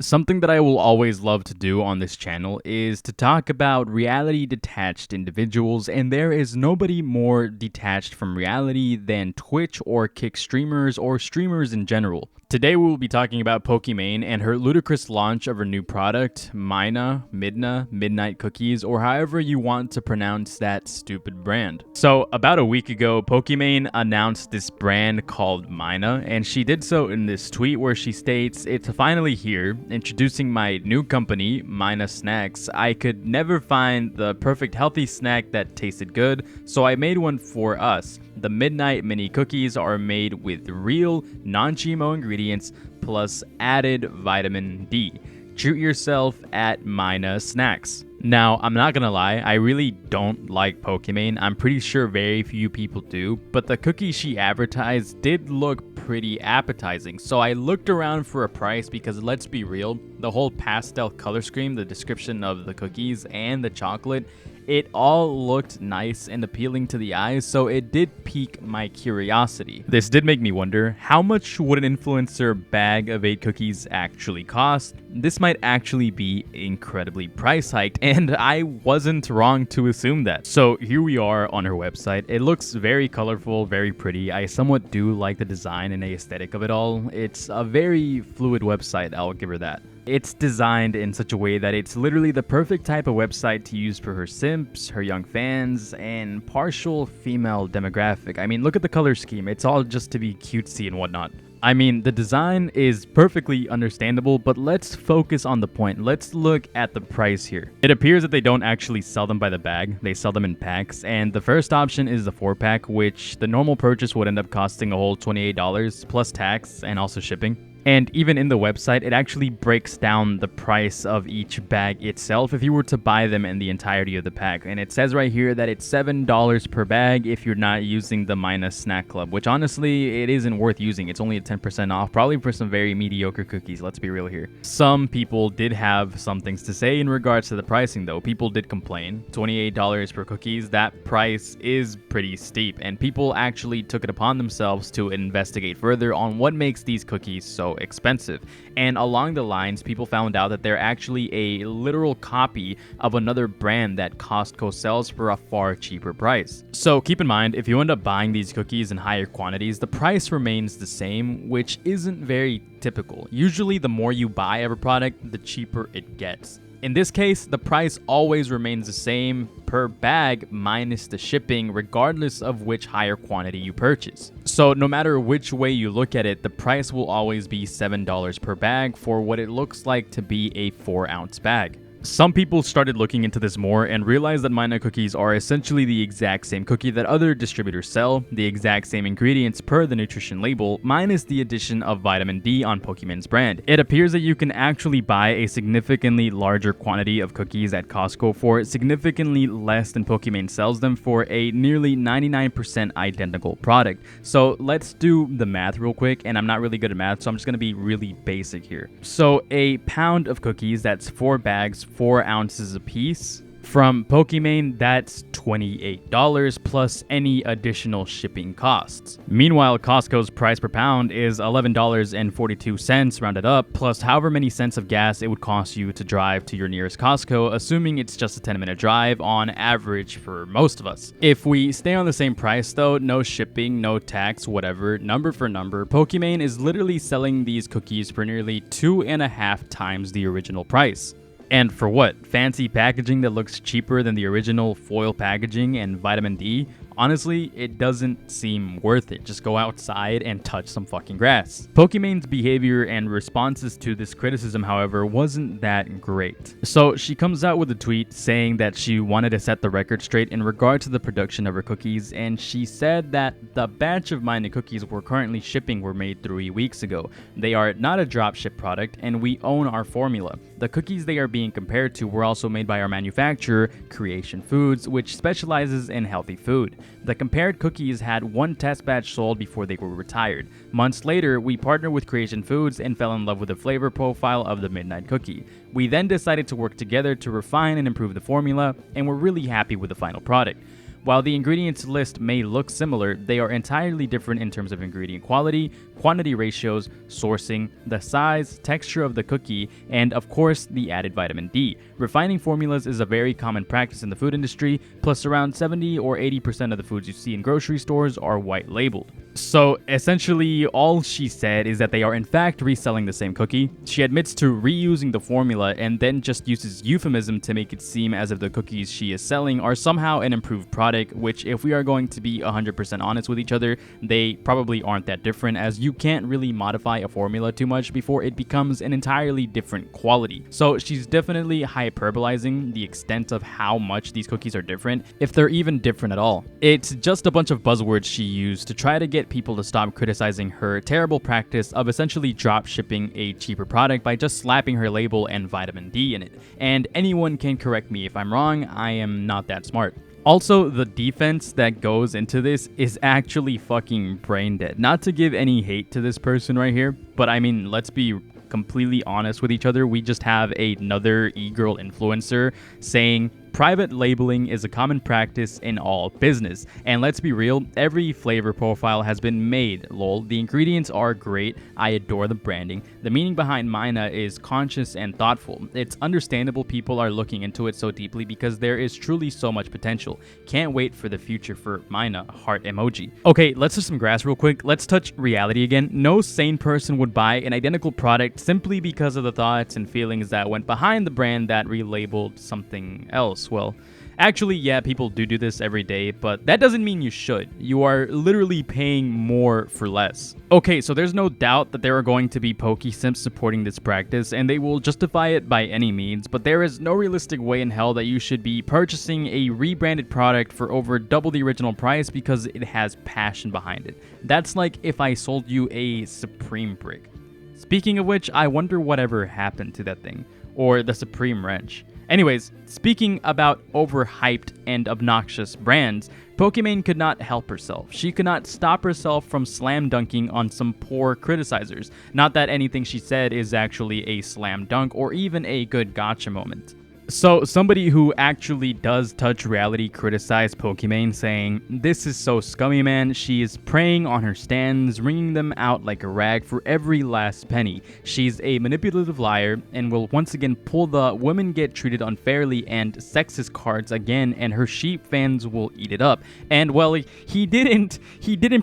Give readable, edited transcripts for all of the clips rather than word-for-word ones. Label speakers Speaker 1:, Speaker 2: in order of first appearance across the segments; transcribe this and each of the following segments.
Speaker 1: Something that I will always love to do on this channel is to talk about reality detached individuals, and there is nobody more detached from reality than Twitch or Kick streamers or streamers in general. Today we will be talking about Pokimane and her ludicrous launch of her new product, Myna, Midnight Cookies, or however you want to pronounce that stupid brand. So about a week ago, Pokimane announced this brand called Myna, and she did so in this tweet where she states, "It's finally here, introducing my new company, Mina Snacks. I could never find the perfect healthy snack that tasted good, so I made one for us. The Midnight Mini Cookies are made with real, non-GMO ingredients plus added vitamin D. Treat yourself at Mina Snacks." Now, I'm not gonna lie, I really don't like Pokimane. I'm pretty sure very few people do, but the cookies she advertised did look pretty appetizing. So I looked around for a price because let's be real, the whole pastel color scheme, the description of the cookies and the chocolate, it all looked nice and appealing to the eyes, so it did pique my curiosity. This did make me wonder, how much would an influencer bag of 8 cookies actually cost? This might actually be incredibly price hiked, and I wasn't wrong to assume that. So here we are on her website. It looks very colorful, very pretty. I somewhat do like the design and the aesthetic of it all. It's a very fluid website, I'll give her that. It's designed in such a way that it's literally the perfect type of website to use for her simps, her young fans, and partial female demographic. I mean, look at the color scheme. It's all just to be cutesy and whatnot. I mean, the design is perfectly understandable, but let's focus on the point. Let's look at the price here. It appears that they don't actually sell them by the bag. They sell them in packs, and the first option is the 4-pack, which the normal purchase would end up costing a whole $28 plus tax and also shipping. And even in the website, it actually breaks down the price of each bag itself if you were to buy them in the entirety of the pack. And it says right here that it's $7 per bag if you're not using the Mina Snack Club, which honestly, it isn't worth using. It's only a 10% off, probably for some very mediocre cookies, let's be real here. Some people did have some things to say in regards to the pricing though. People did complain. $28 per cookies, that price is pretty steep, and people actually took it upon themselves to investigate further on what makes these cookies so expensive. And along the lines, people found out that they're actually a literal copy of another brand that Costco sells for a far cheaper price. So keep in mind, if you end up buying these cookies in higher quantities, the price remains the same, which isn't very typical. Usually the more you buy of a product, the cheaper it gets. In this case, the price always remains the same per bag minus the shipping, regardless of which higher quantity you purchase. So no matter which way you look at it, the price will always be $7 per bag for what it looks like to be a 4-ounce bag. Some people started looking into this more and realized that Mina cookies are essentially the exact same cookie that other distributors sell, the exact same ingredients per the nutrition label, minus the addition of vitamin D on Pokimane's brand. It appears that you can actually buy a significantly larger quantity of cookies at Costco for significantly less than Pokimane sells them for a nearly 99% identical product. So let's do the math real quick, and I'm not really good at math, so I'm just going to be really basic here. So a pound of cookies, that's 4 bags, 4 ounces a piece. From Pokimane, that's $28 plus any additional shipping costs. Meanwhile, Costco's price per pound is $11.42 rounded up, plus however many cents of gas it would cost you to drive to your nearest Costco, assuming it's just a 10-minute drive on average for most of us. If we stay on the same price though, no shipping, no tax, whatever, number for number, Pokimane is literally selling these cookies for nearly 2.5 times the original price. And for what? Fancy packaging that looks cheaper than the original foil packaging and vitamin D? Honestly, it doesn't seem worth it. Just go outside and touch some fucking grass. Pokimane's behavior and responses to this criticism, however, wasn't that great. So she comes out with a tweet saying that she wanted to set the record straight in regard to the production of her cookies, and she said that the batch of Mina cookies we're currently shipping were made 3 weeks ago. They are not a dropship product, and we own our formula. The cookies they are being compared to were also made by our manufacturer, Creation Foods, which specializes in healthy food. The compared cookies had 1 test batch sold before they were retired. Months later, we partnered with Creation Foods and fell in love with the flavor profile of the Midnight Cookie. We then decided to work together to refine and improve the formula, and we're really happy with the final product. While the ingredients list may look similar, they are entirely different in terms of ingredient quality, quantity ratios, sourcing, the size, texture of the cookie, and of course, the added vitamin D. Refining formulas is a very common practice in the food industry, plus around 70 or 80% of the foods you see in grocery stores are white labeled. So essentially, all she said is that they are in fact reselling the same cookie. She admits to reusing the formula and then just uses euphemism to make it seem as if the cookies she is selling are somehow an improved product, which if we are going to be 100% honest with each other, they probably aren't that different, as you can't really modify a formula too much before it becomes an entirely different quality. So she's definitely hyperbolizing the extent of how much these cookies are different, if they're even different at all. It's just a bunch of buzzwords she used to try to get people to stop criticizing her terrible practice of essentially drop shipping a cheaper product by just slapping her label and vitamin D in it. And anyone can correct me if I'm wrong, I am not that smart. Also, the defense that goes into this is actually fucking brain dead. Not to give any hate to this person right here, but I mean, let's be completely honest with each other. We just have another e-girl influencer saying private labeling is a common practice in all business. And let's be real, every flavor profile has been made, lol. The ingredients are great, I adore the branding. The meaning behind Mina is conscious and thoughtful. It's understandable people are looking into it so deeply because there is truly so much potential. Can't wait for the future for Mina, heart emoji. Okay, let's touch some grass real quick. Let's touch reality again. No sane person would buy an identical product simply because of the thoughts and feelings that went behind the brand that relabeled something else. Well, actually, yeah, people do this every day, but that doesn't mean you should. You are literally paying more for less. Okay, so there's no doubt that there are going to be Poke Simps supporting this practice, and they will justify it by any means, but there is no realistic way in hell that you should be purchasing a rebranded product for over double the original price because it has passion behind it. That's like if I sold you a Supreme brick. Speaking of which, I wonder whatever happened to that thing, or the Supreme wrench. Anyways, speaking about overhyped and obnoxious brands, Pokimane could not help herself. She could not stop herself from slam dunking on some poor criticizers. Not that anything she said is actually a slam dunk or even a good gotcha moment. So somebody who actually does touch reality criticized Pokimane, saying, "This is so scummy, man. She is preying on her stands, wringing them out like a rag for every last penny. She's a manipulative liar and will once again pull the women get treated unfairly and sexist cards again, and her sheep fans will eat it up." And well, he didn't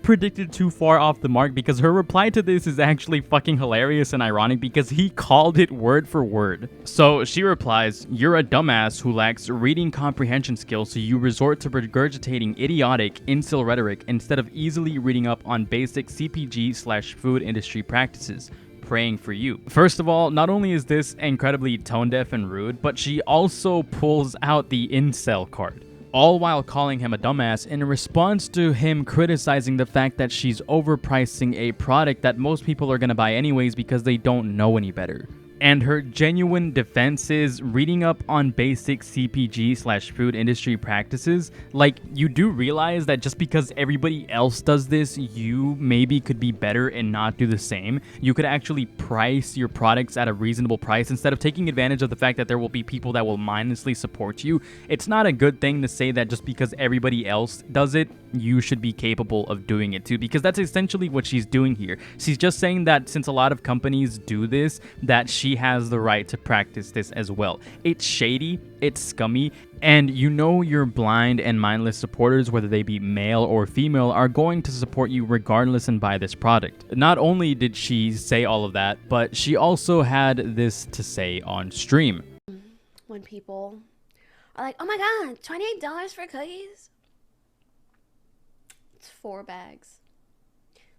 Speaker 1: predict it too far off the mark, because her reply to this is actually fucking hilarious and ironic because he called it word for word. So she replies, "You're a dumbass who lacks reading comprehension skills, so you resort to regurgitating idiotic incel rhetoric instead of easily reading up on basic CPG/food industry practices. Praying for you." First of all, not only is this incredibly tone deaf and rude, but she also pulls out the incel card, all while calling him a dumbass in response to him criticizing the fact that she's overpricing a product that most people are gonna buy anyways because they don't know any better. And her genuine defense is reading up on basic CPG/food industry practices. Like, you do realize that just because everybody else does this, you maybe could be better and not do the same. You could actually price your products at a reasonable price instead of taking advantage of the fact that there will be people that will mindlessly support you. It's not a good thing to say that just because everybody else does it, you should be capable of doing it too, because that's essentially what she's doing here. She's just saying that since a lot of companies do this, that she has the right to practice this as well. It's shady, it's scummy, and you know your blind and mindless supporters, whether they be male or female, are going to support you regardless and buy this product. Not only did she say all of that, but she also had this to say on stream.
Speaker 2: When people are like, "Oh my god, $28 for cookies?" It's 4 bags.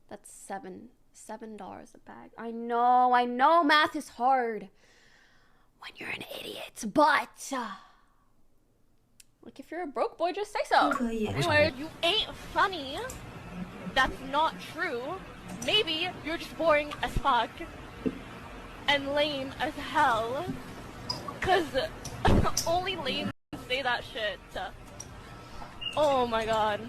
Speaker 2: That's $7 a bag. I know math is hard when you're an idiot, but like, if you're a broke boy, just say so.
Speaker 3: Anyway, you ain't funny. That's not true. Maybe you're just boring as fuck and lame as hell, cause only lame say that shit. Oh my god.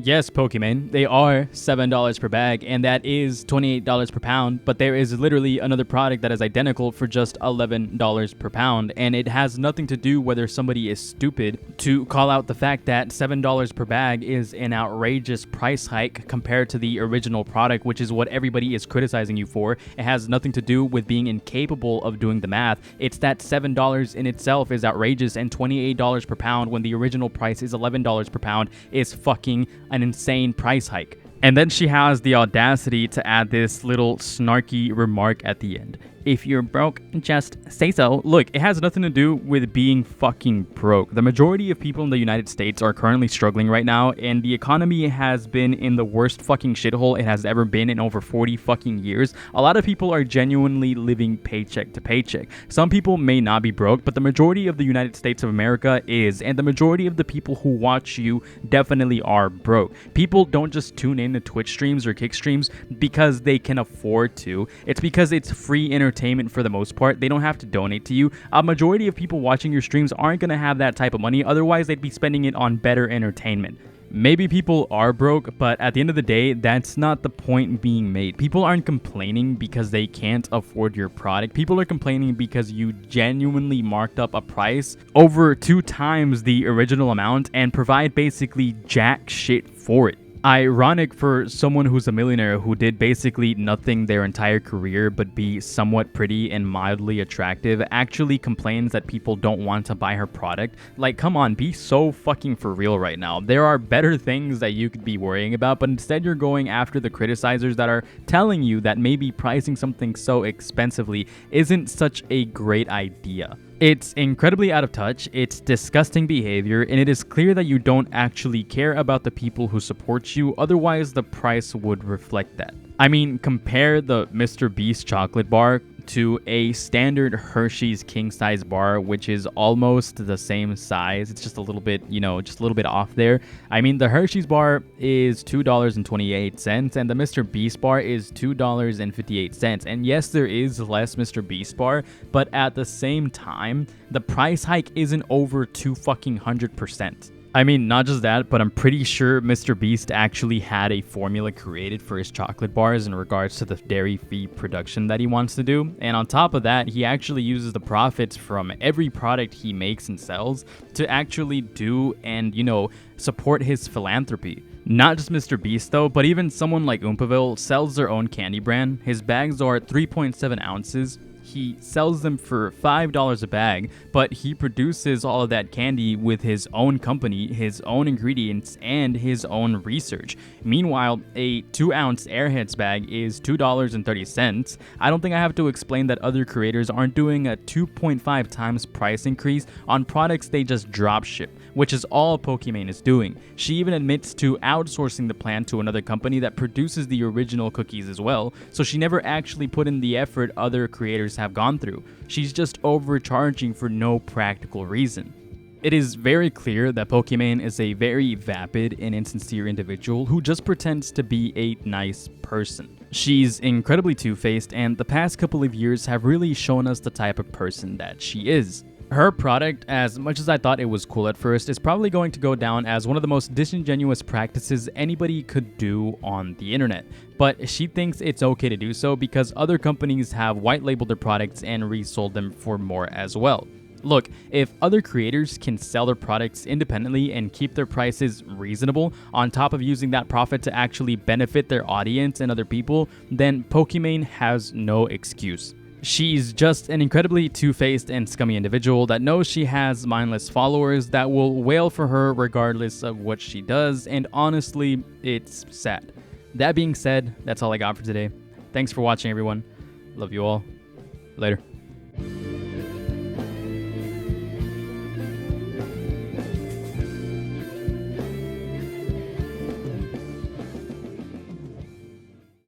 Speaker 1: Yes, Pokimane, they are $7 per bag, and that is $28 per pound, but there is literally another product that is identical for just $11 per pound, and it has nothing to do whether somebody is stupid to call out the fact that $7 per bag is an outrageous price hike compared to the original product, which is what everybody is criticizing you for. It has nothing to do with being incapable of doing the math. It's that $7 in itself is outrageous, and $28 per pound when the original price is $11 per pound is fucking an insane price hike. And then she has the audacity to add this little snarky remark at the end. If you're broke, just say so. Look, it has nothing to do with being fucking broke. The majority of people in the United States are currently struggling right now, and the economy has been in the worst fucking shithole it has ever been in over 40 fucking years. A lot of people are genuinely living paycheck to paycheck. Some people may not be broke, but the majority of the United States of America is, and the majority of the people who watch you definitely are broke. People don't just tune in to Twitch streams or Kick streams because they can afford to. It's because it's free entertainment for the most part. They don't have to donate to you. A majority of people watching your streams aren't going to have that type of money. Otherwise, they'd be spending it on better entertainment. Maybe people are broke, but at the end of the day, that's not the point being made. People aren't complaining because they can't afford your product. People are complaining because you genuinely marked up a price over 2 times the original amount and provide basically jack shit for it. Ironic for someone who's a millionaire who did basically nothing their entire career but be somewhat pretty and mildly attractive actually complains that people don't want to buy her product. Like, come on, be so fucking for real right now. There are better things that you could be worrying about, but instead you're going after the criticizers that are telling you that maybe pricing something so expensively isn't such a great idea. It's incredibly out of touch, it's disgusting behavior, and it is clear that you don't actually care about the people who support you, otherwise the price would reflect that. I mean, compare the Mr. Beast chocolate bar to a standard Hershey's king size bar, which is almost the same size. It's just a little bit, just a little bit off there. I mean, the Hershey's bar is $2.28 and the Mr. Beast bar is $2.58. And yes, there is less Mr. Beast bar, but at the same time, the price hike isn't over 200%. I mean, not just that, but I'm pretty sure Mr. Beast actually had a formula created for his chocolate bars in regards to the dairy-free production that he wants to do. And on top of that, he actually uses the profits from every product he makes and sells to actually do and, support his philanthropy. Not just Mr. Beast though, but even someone like Oompaville sells their own candy brand. His bags are 3.7 ounces. He sells them for $5 a bag, but he produces all of that candy with his own company, his own ingredients, and his own research. Meanwhile, a 2-ounce Airheads bag is $2.30. I don't think I have to explain that other creators aren't doing a 2.5 times price increase on products they just drop ship, which is all Pokimane is doing. She even admits to outsourcing the plan to another company that produces the original cookies as well, so she never actually put in the effort other creators have gone through. She's just overcharging for no practical reason. It is very clear that Pokimane is a very vapid and insincere individual who just pretends to be a nice person. She's incredibly two-faced, and the past couple of years have really shown us the type of person that she is. Her product, as much as I thought it was cool at first, is probably going to go down as one of the most disingenuous practices anybody could do on the internet. But she thinks it's okay to do so because other companies have white labeled their products and resold them for more as well. Look, if other creators can sell their products independently and keep their prices reasonable, on top of using that profit to actually benefit their audience and other people, then Pokimane has no excuse. She's just an incredibly two-faced and scummy individual that knows she has mindless followers that will wail for her regardless of what she does, and honestly, it's sad. That being said, that's all I got for today. Thanks for watching, everyone. Love you all. Later.